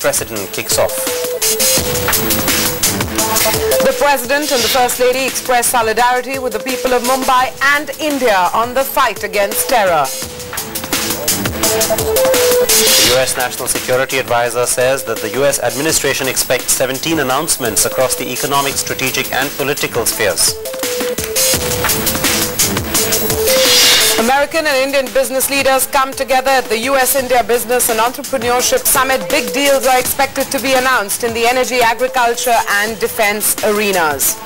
precedent kicks off. The President and the First Lady expressed solidarity with the people of Mumbai and India on the fight against terror. The U.S. National Security Advisor says that the U.S. administration expects 17 announcements across the economic, strategic and political spheres. American and Indian business leaders come together at the U.S.-India Business and Entrepreneurship Summit. Big deals are expected to be announced in the energy, agriculture and defense arenas.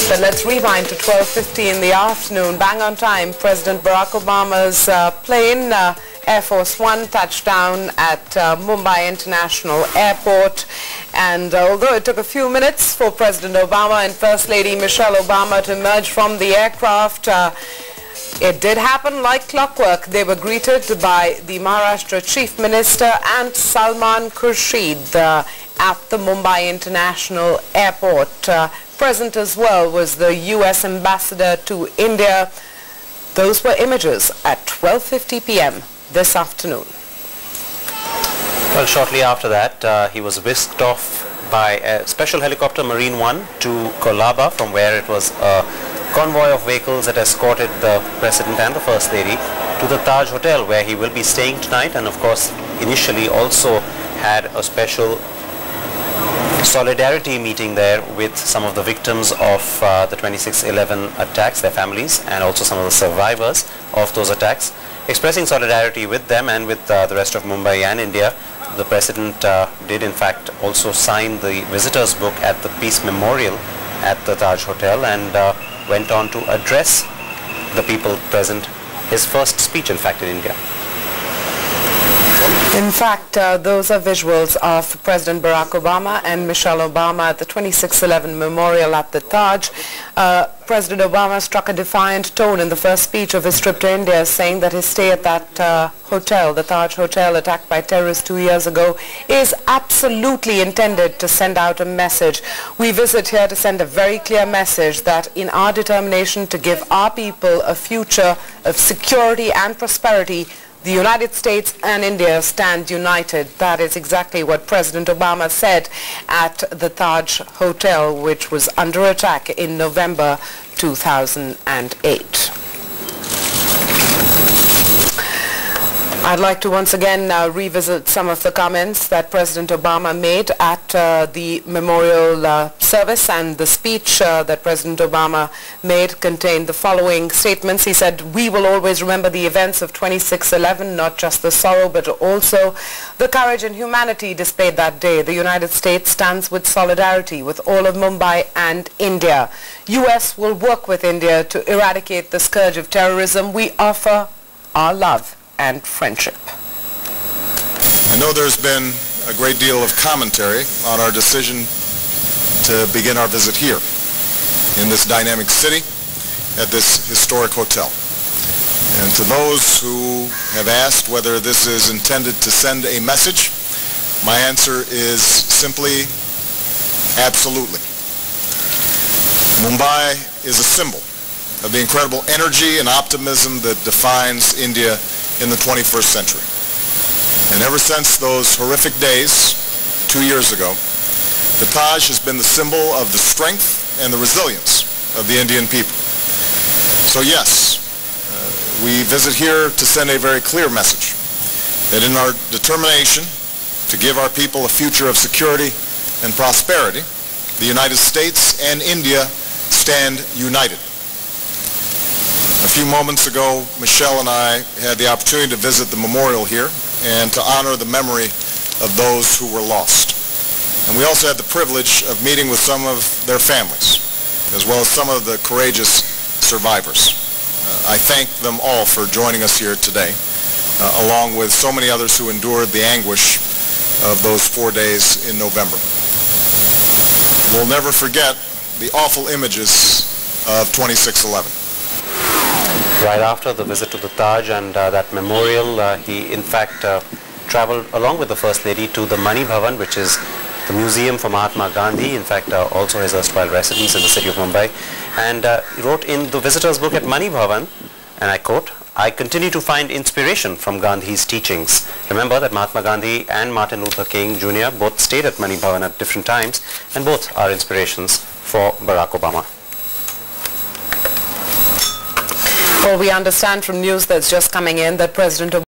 But let's rewind to 12:50 in the afternoon. Bang on time, President Barack Obama's plane, Air Force One, touched down at Mumbai International Airport. And although it took a few minutes for President Obama and First Lady Michelle Obama to emerge from the aircraft, it did happen like clockwork. They were greeted by the Maharashtra Chief Minister and Salman Khurshid at the Mumbai International Airport. Present as well was the U.S. Ambassador to India. Those were images at 12:50 p.m. this afternoon. Well, shortly after that, he was whisked off by a special helicopter, Marine One, to Kolaba, from where it was a convoy of vehicles that escorted the President and the First Lady to the Taj Hotel, where he will be staying tonight, and of course initially also had a special solidarity meeting there with some of the victims of the 26/11 attacks, their families, and also some of the survivors of those attacks. Expressing solidarity with them and with the rest of Mumbai and India, the President did in fact also sign the visitors book at the Peace Memorial at the Taj Hotel, and went on to address the people present, his first speech in fact in India. In fact, those are visuals of President Barack Obama and Michelle Obama at the 26/11 memorial at the Taj. President Obama struck a defiant tone in the first speech of his trip to India, saying that his stay at that hotel, the Taj Hotel, attacked by terrorists 2 years ago, is absolutely intended to send out a message. We visit here to send a very clear message that in our determination to give our people a future of security and prosperity, the United States and India stand united. That is exactly what President Obama said at the Taj Hotel, which was under attack in November 2008. I'd like to once again revisit some of the comments that President Obama made at the memorial service, and the speech that President Obama made contained the following statements. He said, "We will always remember the events of 26/11, not just the sorrow but also the courage and humanity displayed that day. The United States stands with solidarity with all of Mumbai and India. U.S. will work with India to eradicate the scourge of terrorism. We offer our love and friendship." I know there's been a great deal of commentary on our decision to begin our visit here in this dynamic city at this historic hotel. And to those who have asked whether this is intended to send a message, my answer is simply absolutely. Mumbai is a symbol of the incredible energy and optimism that defines India in the 21st century. And ever since those horrific days 2 years ago, the Taj has been the symbol of the strength and the resilience of the Indian people. So yes, we visit here to send a very clear message that in our determination to give our people a future of security and prosperity, the United States and India stand united. A few moments ago, Michelle and I had the opportunity to visit the memorial here and to honor the memory of those who were lost. And we also had the privilege of meeting with some of their families, as well as some of the courageous survivors. I thank them all for joining us here today, along with so many others who endured the anguish of those 4 days in November. We'll never forget the awful images of 26/11. Right after the visit to the Taj and that memorial, he in fact traveled along with the First Lady to the Mani Bhavan, which is the museum for Mahatma Gandhi, in fact also his erstwhile residence in the city of Mumbai, and he wrote in the visitors book at Mani Bhavan, and I quote, I continue to find inspiration from Gandhi's teachings. Remember that Mahatma Gandhi and Martin Luther King Jr. both stayed at Mani Bhavan at different times, and both are inspirations for Barack Obama. Well, we understand from news that's just coming in that President Obama